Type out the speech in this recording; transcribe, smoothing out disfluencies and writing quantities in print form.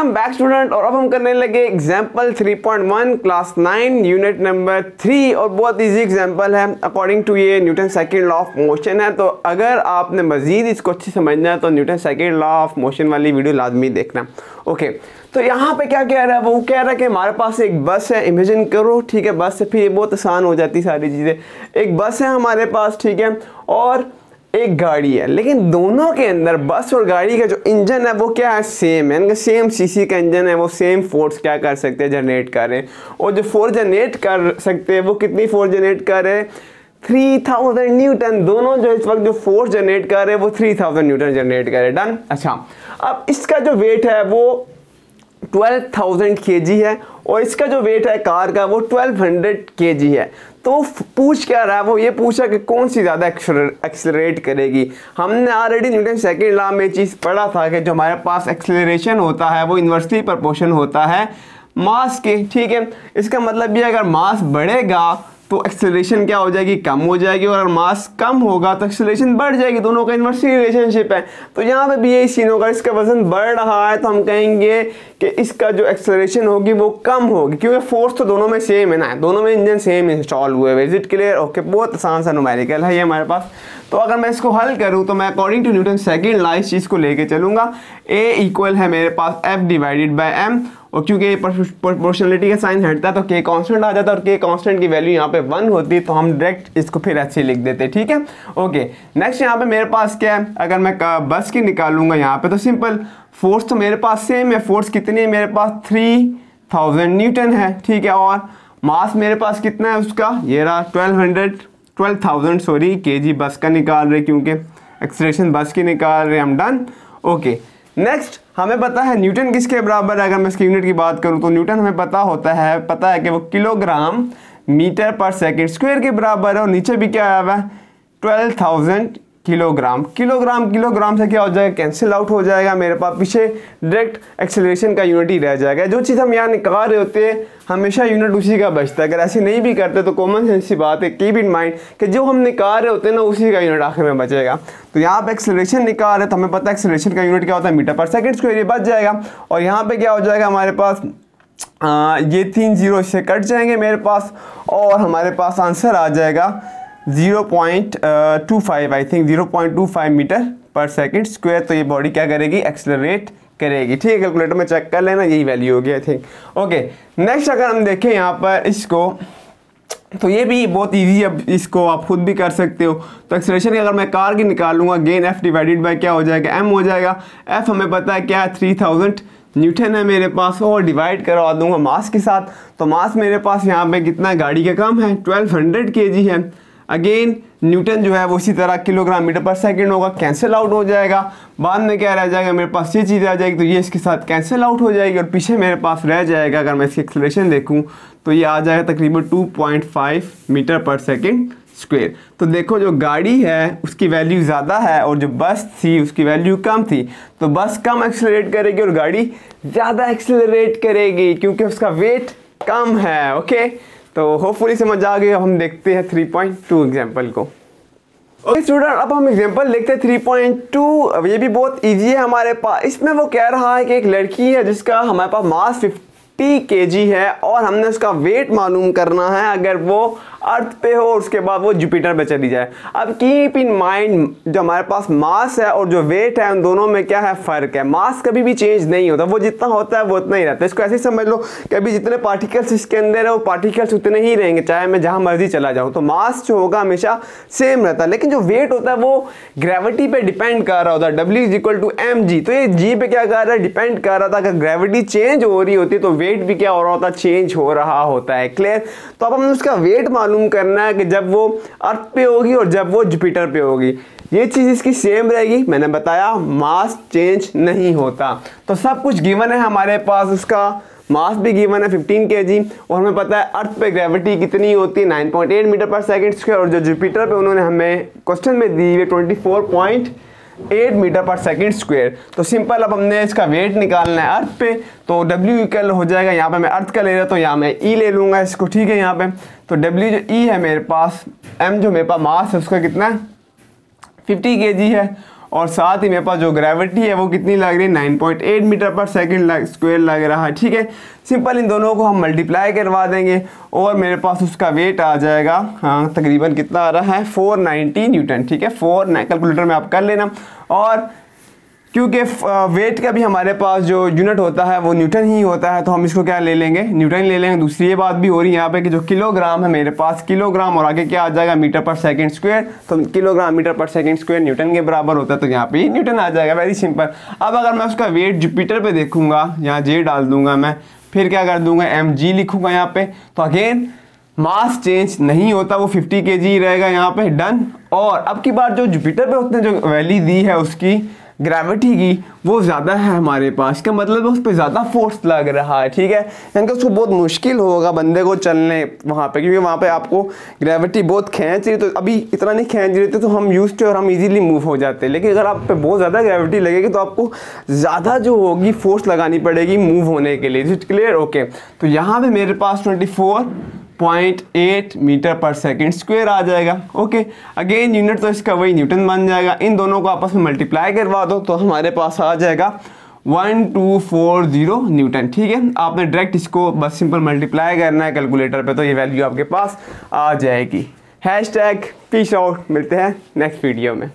Welcome back student. और अब हम करने लगे एग्जाम्पल 3.1 क्लास 9 यूनिट नंबर 3 और बहुत इजी एग्जाम्पल है। अकॉर्डिंग टू ये Newton second law of motion है, तो अगर आपने मजीद इसको अच्छी समझना है तो Newton second law of motion वाली वीडियो लाजमी देखना। ओके, तो यहाँ पे क्या कह रहा है, वो कह रहा है कि हमारे पास एक बस है। इमेजिन करो, ठीक है, बस से फिर ये बहुत आसान हो जाती सारी चीज़ें। एक बस है हमारे पास, ठीक है, और एक गाड़ी है, लेकिन दोनों के अंदर बस और गाड़ी का जो इंजन है वो क्या है, सेम है। इनका सेम सीसी का इंजन है, वो सेम फोर्स क्या कर सकते हैं, जनरेट कर रहे हैं। और जो फोर्स जनरेट कर सकते हैं वो कितनी फोर्स जनरेट कर रहे हैं, 3000 न्यूटन। दोनों जो इस वक्त जो फोर्स जनरेट कर रहे हैं वो 3000 न्यूटन जनरेट कर रहे हैं। डन। अच्छा, अब इसका जो वेट है वो 12,000 kg है और इसका जो वेट है कार का वो 1200 kg है। तो पूछ क्या रहा है, वो ये पूछा कि कौन सी ज़्यादा एक्सेलरेट करेगी। हमने ऑलरेडी न्यूटन सेकंड लॉ में चीज़ पढ़ा था कि जो हमारे पास एक्सेलरेशन होता है वो इन्वर्सली प्रोपोर्शन होता है मास के। ठीक है, इसका मतलब ये अगर मास बढ़ेगा तो एक्सेलरेशन क्या हो जाएगी, कम हो जाएगी, और अगर मास कम होगा तो एक्सेलरेशन बढ़ जाएगी। दोनों का इन्वर्सली रिलेशनशिप है। तो यहाँ पे भी यही सीन होगा, इसका वजन बढ़ रहा है तो हम कहेंगे कि इसका जो एक्सेलरेशन होगी वो कम होगी, क्योंकि फोर्स तो दोनों में सेम है ना, दोनों में इंजन सेम इंस्टॉल हुए हुए। Is it clear? ओके, बहुत आसान सा न्यूमेरिकल है ये हमारे पास। तो अगर मैं इसको हल करूँ तो मैं according to Newton second law इस चीज़ को लेके चलूँगा। ए इक्वल है मेरे पास F डिवाइडेड बाई M, और क्योंकि प्रोपोर्शनलिटी का साइन हटता है तो K कांस्टेंट आ जाता है, और K कांस्टेंट की वैल्यू यहाँ पे 1 होती है, तो हम डायरेक्ट इसको फिर ऐसे लिख देते हैं। ठीक है, ओके। नेक्स्ट यहाँ पे मेरे पास क्या है, अगर मैं बस की निकालूंगा यहाँ पे तो सिंपल फोर्स तो मेरे पास सेम है। फोर्स कितनी है मेरे पास, 3000 न्यूटन है। ठीक है, और मास मेरे पास कितना है उसका, ये रहा 12,000 kg बस का निकाल रहे, क्योंकि एक्सेलरेशन बस की निकाल रहे हम। डन। ओके, नेक्स्ट हमें पता है न्यूटन किसके बराबर है। अगर मैं इसकी यूनिट की बात करूं तो न्यूटन हमें पता है कि वो किलोग्राम मीटर पर सेकंड स्क्वायर के बराबर है, और नीचे भी क्या आया हुआ है 12,000 किलोग्राम। किलोग्राम से क्या हो जाएगा, कैंसिल आउट हो जाएगा मेरे पास, पीछे डायरेक्ट एक्सेलरेशन का यूनिट ही रह जाएगा। जो चीज़ हम यहाँ निकाल रहे होते हैं हमेशा यूनिट उसी का बचता है। अगर ऐसे नहीं भी करते तो कॉमन सेंस की बात है, कीप इन माइंड कि जो हम निकाल रहे होते हैं ना उसी का यूनिट आखिर में बचेगा। तो यहाँ पे एक्सेलरेशन निकाल रहे तो हमें पता है एक्सेलरेशन का यूनिट क्या होता है, मीटर पर सेकंड स्क्वायर, ये बच जाएगा। और यहाँ पे क्या हो जाएगा हमारे पास, ये 3 जीरो इससे कट जाएंगे मेरे पास, और हमारे पास आंसर आ जाएगा 0.25, आई थिंक 0.25 मीटर पर सेकंड स्क्वायर। तो ये बॉडी क्या करेगी, एक्सेलरेट करेगी। ठीक है, कैलकुलेटर में चेक कर लेना, यही वैल्यू होगी आई थिंक। ओके, नेक्स्ट अगर हम देखें यहाँ पर इसको, तो ये भी बहुत इजी है, अब इसको आप खुद भी कर सकते हो। तो एक्सेलरेशन अगर मैं कार की निकालूंगा, गेन F डिवाइडेड बाय क्या हो जाएगा, M हो जाएगा। F हमें पता है क्या है, 3000 न्यूटन है मेरे पास, और डिवाइड करवा दूंगा मास के साथ। तो मास मेरे पास यहाँ पे कितना है, गाड़ी का कम है, 1200 kg है। अगेन न्यूटन जो है वो इसी तरह किलोग्राम मीटर पर सेकंड होगा, कैंसिल आउट हो जाएगा। बाद में क्या रह जाएगा मेरे पास, ये चीज़ आ जाएगी, तो ये इसके साथ कैंसिल आउट हो जाएगी, और पीछे मेरे पास रह जाएगा, अगर मैं इसकी एक्सेलरेशन देखूं तो ये आ जाएगा तकरीबन 2.5 मीटर पर सेकंड स्क्वायर। तो देखो जो गाड़ी है उसकी वैल्यू ज़्यादा है और जो बस थी उसकी वैल्यू कम थी। तो बस कम एक्सेलरेट करेगी और गाड़ी ज़्यादा एक्सेलरेट करेगी, क्योंकि उसका वेट कम है। ओके, तो होपफुली समझ आ गई। अब हम देखते हैं 3.2 एग्जाम्पल को। ओके स्टूडेंट, अब हम एग्जाम्पल देखते हैं 3.2। अब ये भी बहुत इजी है हमारे पास। इसमें वो कह रहा है कि एक लड़की है जिसका हमारे पास मास 50 kg है, और हमने उसका वेट मालूम करना है अगर वो अर्थ पे हो और उसके बाद वो जुपिटर पे चली जाए। अब कीप इन माइंड जो हमारे पास मास है और जो वेट है उन दोनों में क्या है, फ़र्क है। मास कभी भी चेंज नहीं होता, वो जितना होता है वो उतना ही रहता है। इसको ऐसे समझ लो कि अभी जितने पार्टिकल्स इसके अंदर है वो पार्टिकल्स उतने ही रहेंगे, चाहे मैं जहाँ मर्जी चला जाऊँ। तो मास जो होगा हमेशा सेम रहता है, लेकिन जो वेट होता है वो ग्रेविटी पे डिपेंड कर रहा होता है, W = mg। तो ये g पे क्या कर रहा है, डिपेंड कर रहा था। अगर ग्रेविटी चेंज हो रही होती तो वेट भी क्या हो रहा होता, चेंज हो रहा होता है। क्लियर? तो अब हमने उसका वेट मालूम करना है कि जब वो अर्थ पे होगी और जब वो जुपिटर पे होगी, ये चीज़ इसकी सेम रहेगी। मैंने बताया मास चेंज नहीं होता। तो सब कुछ गिवन है हमारे पास, उसका मास भी गिवन है 15 kg, और हमें पता है अर्थ पे ग्रेविटी कितनी होती है, 9.8 मीटर पर सेकंड स्क्वायर, और जो जुपिटर पे उन्होंने हमें क्वेश्चन में दी हुई 24.8 मीटर पर सेकंड स्क्वायर। तो सिंपल, अब हमने इसका वेट निकालना है अर्थ पे, तो W इक्वल हो जाएगा, यहाँ पे मैं अर्थ का ले रहा तो यहाँ मैं E ले लूँगा इसको। ठीक है, यहाँ पे तो W जो E है मेरे पास, M जो मेरे पास मास है उसका कितना है 50 kg है, और साथ ही मेरे पास जो ग्रेविटी है वो कितनी लग रही है 9.8 मीटर पर सेकेंड स्क्वायर लग रहा है। ठीक है, सिंपल इन दोनों को हम मल्टीप्लाई करवा देंगे और मेरे पास उसका वेट आ जाएगा, हाँ तकरीबन कितना आ रहा है 490 न्यूटन। ठीक है, कैलकुलेटर में आप कर लेना। और क्योंकि वेट का भी हमारे पास जो यूनिट होता है वो न्यूटन ही होता है, तो हम इसको क्या ले लेंगे, न्यूटन ले लेंगे। दूसरी ये बात भी हो रही है यहाँ पे कि जो किलोग्राम है मेरे पास, किलोग्राम और आगे क्या आ जाएगा मीटर पर सेकंड स्क्वायर, तो किलोग्राम मीटर पर सेकंड स्क्वायर न्यूटन के बराबर होता है, तो यहाँ पे न्यूटन आ जाएगा। Very simple. अब अगर मैं उसका वेट जुपिटर पे देखूंगा, यहाँ जे डाल दूंगा मैं, फिर क्या कर दूंगा mg लिखूंगा यहाँ पे, तो अगेन मास चेंज नहीं होता, वो 50 kg रहेगा यहाँ पे। डन। और अब की बार जो जुपिटर पे उसने जो वैल्यू दी है उसकी ग्रेविटी की, वो ज़्यादा है हमारे पास, का मतलब उस पर ज़्यादा फोर्स लग रहा है। ठीक है, यानी कि उसको बहुत मुश्किल होगा बंदे को चलने वहाँ पे, क्योंकि वहाँ पे आपको ग्रेविटी बहुत खींच रही, तो अभी इतना नहीं खींच रही थी तो हम यूज थे और हम इजीली मूव हो जाते। लेकिन अगर आप पे बहुत ज़्यादा ग्रेविटी लगेगी तो आपको ज़्यादा जो होगी फोर्स लगानी पड़ेगी मूव होने के लिए। क्लियर? ओके, तो यहाँ पर मेरे पास 24.8 मीटर पर सेकंड स्क्वायर आ जाएगा। ओके, अगेन यूनिट तो इसका वही न्यूटन बन जाएगा। इन दोनों को आपस में मल्टीप्लाई करवा दो तो हमारे पास आ जाएगा 1240 न्यूटन। ठीक है, आपने डायरेक्ट इसको बस सिंपल मल्टीप्लाई करना है कैलकुलेटर पे, तो ये वैल्यू आपके पास आ जाएगी। #Peace out. मिलते हैं नेक्स्ट वीडियो में।